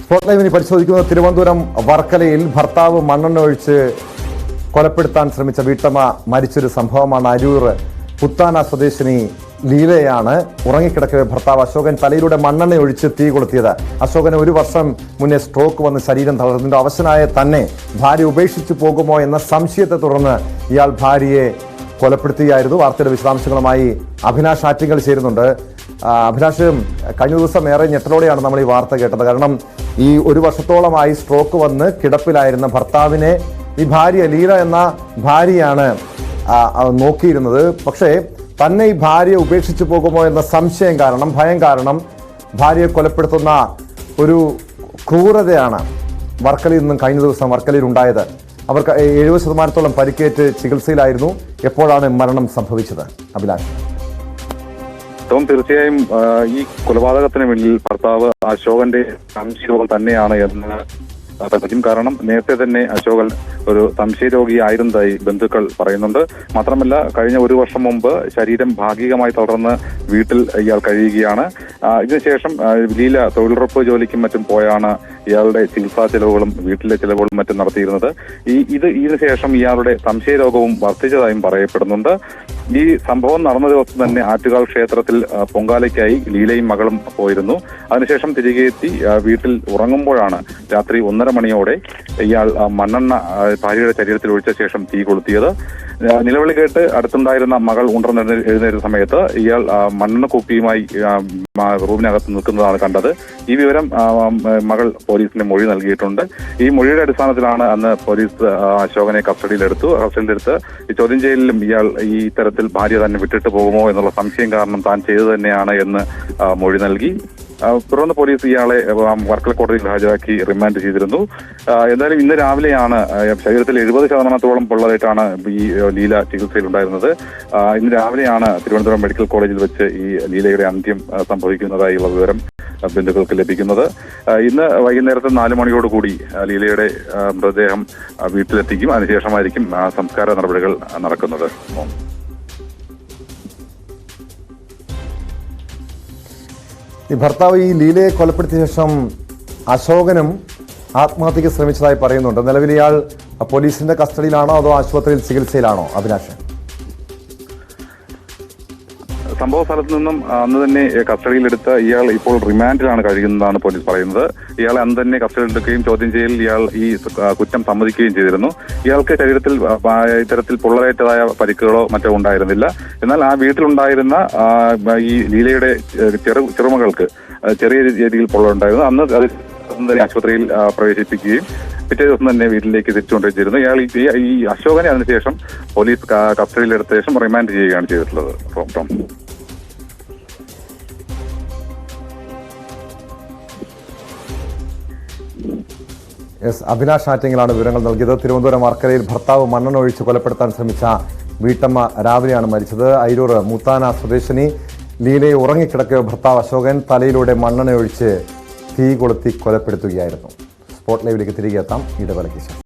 Spot ലൈവിന് പരിശോധിക്കുന്നത് തിരുവനന്തപുരം വർക്കലയിൽ ഭർത്താവ് മണ്ണെണ്ണ ഒഴിച്ച് കൊലപ്പെടുത്താൻ ശ്രമിച്ച വീട്ടമ്മ മരിച്ചൊരു സംഭവമാണ്. അരൂർ പുത്താന സ്വദേശിനി ലീലയാണ് ഉറങ്ങിക്കിടക്കവെ ഭർത്താവ് അശോകൻ തലയിലൂടെ മണ്ണെണ്ണ ഒഴിച്ച് തീ കൊളുത്തിയത്. അശോകന് 1 വർഷം മുന്നേ സ്ട്രോക്ക് വന്ന് ശരീരം തളർന്നിട്ട് അവശനായ തന്നെ ഭാര്യ ഉപേക്ഷിച്ചു പോകുമോ എന്ന സംശയത്തെ തുടർന്ന് ഇയാൾ ഭാര്യയെ കൊലപ്പെടുത്തുകയായിരുന്നു. വാർത്തയുടെ വിശദാംശങ്ങളുമായി അഭിലാഷ് ആറ്റിങ്ങൽ ചേരുന്നുണ്ട്. അഭിലാഷ്, കഴിഞ്ഞ ദിവസം ഏറെ ഞെട്ടലോടെയാണ് നമ്മൾ ഈ വാർത്ത കേട്ടത്. കാരണം ഈ 1 വർഷത്തോളമായി സ്ട്രോക്ക് വന്ന് കിടപ്പിലായിരുന്ന ഭർത്താവിനെ ഈ ഭാര്യ ലീല എന്ന ഭാര്യയാണ് നോക്കിയിരുന്നത്. പക്ഷേ തന്നെ ഈ ഭാര്യ ഉപേക്ഷിച്ചു പോകുമോ എന്ന സംശയം കാരണം, ഭയം കാരണം ഭാര്യയെ കൊലപ്പെടുത്തുന്ന ഒരു ക്രൂരതയാണ് വർക്കലയിൽ നിന്നും കഴിഞ്ഞ ദിവസം വർക്കലയിൽ ഉണ്ടായത്. അവർക്ക് 70% പരിക്കേറ്റ് ചികിത്സയിലായിരുന്നു. എപ്പോഴാണ് മരണം സംഭവിച്ചത് അഭിലാഷ്? തീർച്ചയായും ഈ കൊലപാതകത്തിന് പിന്നിൽ ഭർത്താവ് അശോകന്റെ സംശയരോഗം തന്നെയാണ് എന്ന് പറ്റും. കാരണം നേരത്തെ തന്നെ അശോകൻ ഒരു സംശയരോഗിയായിരുന്നതായി ബന്ധുക്കൾ പറയുന്നുണ്ട്. മാത്രമല്ല, കഴിഞ്ഞ 1 വർഷം മുമ്പ് ശരീരം ഭാഗികമായി തളർന്ന് വീട്ടിൽ ഇയാൾ കഴിയുകയാണ്. ഇതിനുശേഷം ലീല തൊഴിലുറപ്പ് ജോലിക്കും മറ്റും പോയാണ് ഇയാളുടെ ചികിത്സാ ചെലവുകളും വീട്ടിലെ ചെലവുകളും മറ്റും നടത്തിയിരുന്നത്. ഇതിനുശേഷം ഇയാളുടെ സംശയരോഗവും വർദ്ധിച്ചതായും പറയപ്പെടുന്നുണ്ട്. ഈ സംഭവം നടന്ന ദിവസം തന്നെ ആറ്റുകാൽ ക്ഷേത്രത്തിൽ പൊങ്കാലയ്ക്കായി ലീലയും മകളും പോയിരുന്നു. അതിനുശേഷം തിരികെ എത്തി വീട്ടിൽ ഉറങ്ങുമ്പോഴാണ് രാത്രി 1:30 മണിയോടെ ഇയാൾ മണ്ണെണ്ണ ഭാര്യയുടെ ശരീരത്തിൽ ഒഴിച്ച ശേഷം തീ കൊളുത്തിയത്. നിലവിളി കേട്ട് അടുത്തുണ്ടായിരുന്ന മകൾ എഴുന്നേറ്റ സമയത്ത് ഇയാൾ മണ്ണെണ്ണ കുപ്പിയുമായി റൂമിനകത്ത് നിൽക്കുന്നതാണ് കണ്ടത്. ഈ വിവരം മകൾ പോലീസിന് മൊഴി നൽകിയിട്ടുണ്ട്. ഈ മൊഴിയുടെ അടിസ്ഥാനത്തിലാണ് അന്ന് പോലീസ് അശോകനെ കസ്റ്റഡിയിലെടുത്ത് ഈ ചോദ്യം ചെയ്യലിലും ഇയാൾ ഈ ഇത്തരത്തിൽ ഭാര്യ തന്നെ വിട്ടിട്ട് പോകുമോ എന്നുള്ള സംശയം കാരണം താൻ ചെയ്തു തന്നെയാണ് എന്ന് മൊഴി നൽകി. തുടർന്ന് പോലീസ് ഇയാളെ വർക്കല കോടതിയിൽ ഹാജരാക്കി റിമാൻഡ് ചെയ്തിരുന്നു. എന്തായാലും ഇന്ന് രാവിലെയാണ് ശരീരത്തിൽ 70% പൊള്ളലേറ്റാണ് ഈ ലീല ചികിത്സയിലുണ്ടായിരുന്നത്. ഇന്ന് രാവിലെയാണ് തിരുവനന്തപുരം മെഡിക്കൽ കോളേജിൽ വെച്ച് ഈ ലീലയുടെ അന്ത്യം സംഭവിക്കുന്നതായുള്ള വിവരം ബന്ധുക്കൾക്ക് ലഭിക്കുന്നത്. ഇന്ന് വൈകുന്നേരത്തെ 4 മണിയോടുകൂടി ലീലയുടെ മൃതദേഹം വീട്ടിലെത്തിക്കും. അതിനുശേഷമായിരിക്കും സംസ്കാര നടപടികൾ നടക്കുന്നത്. ഈ ഭർത്താവ് ഈ ലീലയെ കൊലപ്പെടുത്തിയ ശേഷം അശോകനും ആത്മഹത്യക്ക് ശ്രമിച്ചതായി പറയുന്നുണ്ട്. നിലവിൽ ഇയാൾ പോലീസിന്റെ കസ്റ്റഡിയിലാണോ അതോ ആശുപത്രിയിൽ ചികിത്സയിലാണോ അഭിലാഷ്? സംഭവ സ്ഥലത്ത് നിന്നും അന്ന് തന്നെ കസ്റ്റഡിയിലെടുത്ത ഇയാൾ ഇപ്പോൾ റിമാൻഡിലാണ് കഴിയുന്നതാണ് പോലീസ് പറയുന്നത്. ഇയാളെ അന്ന് തന്നെ കസ്റ്റഡിയിലെടുക്കുകയും ചോദ്യം ചെയ്യലിൽ ഇയാൾ ഈ കുറ്റം സമ്മതിക്കുകയും ചെയ്തിരുന്നു. ഇയാൾക്ക് ശരീരത്തിൽ ഇത്തരത്തിൽ പൊള്ളലേറ്റതായ പരിക്കുകളോ മറ്റോ ഉണ്ടായിരുന്നില്ല. എന്നാൽ ആ വീട്ടിലുണ്ടായിരുന്ന ഈ ലീലയുടെ ചെറുമകൾക്ക് ചെറിയ രീതിയിൽ പൊള്ളലുണ്ടായിരുന്നു. അന്ന് അത് തന്നെ ആശുപത്രിയിൽ പ്രവേശിപ്പിക്കുകയും പിറ്റേ ദിവസം തന്നെ വീട്ടിലേക്ക് തിരിച്ചുകൊണ്ടിരിച്ചിരുന്നു. ഇയാൾ ഈ അശോകനെ അതിനുശേഷം പോലീസ് കസ്റ്റഡിയിലെടുത്ത ശേഷം റിമാൻഡ് ചെയ്യുകയാണ് ചെയ്തിട്ടുള്ളത്. അഭിലാഷ് ആറ്റിങ്ങലാണ് വിവരങ്ങൾ നൽകിയത്. തിരുവനന്തപുരം വർക്കലയിൽ ഭർത്താവ് മണ്ണെണ്ണ ഒഴിച്ച് കൊലപ്പെടുത്താൻ ശ്രമിച്ച വീട്ടമ്മ രാവിലെയാണ് മരിച്ചത്. അരൂർ മുത്താന സ്വദേശിനി ലീലയെ ഉറങ്ങിക്കിടക്കെ ഭർത്താവ് അശോകൻ തലയിലൂടെ മണ്ണെണ്ണ ഒഴിച്ച് തീ കൊളുത്തി കൊലപ്പെടുത്തുകയായിരുന്നു. സ്പോട്ട് ലൈവിലേക്ക് തിരികെ എത്താം ഇടവേളയ്ക്ക് ശേഷം.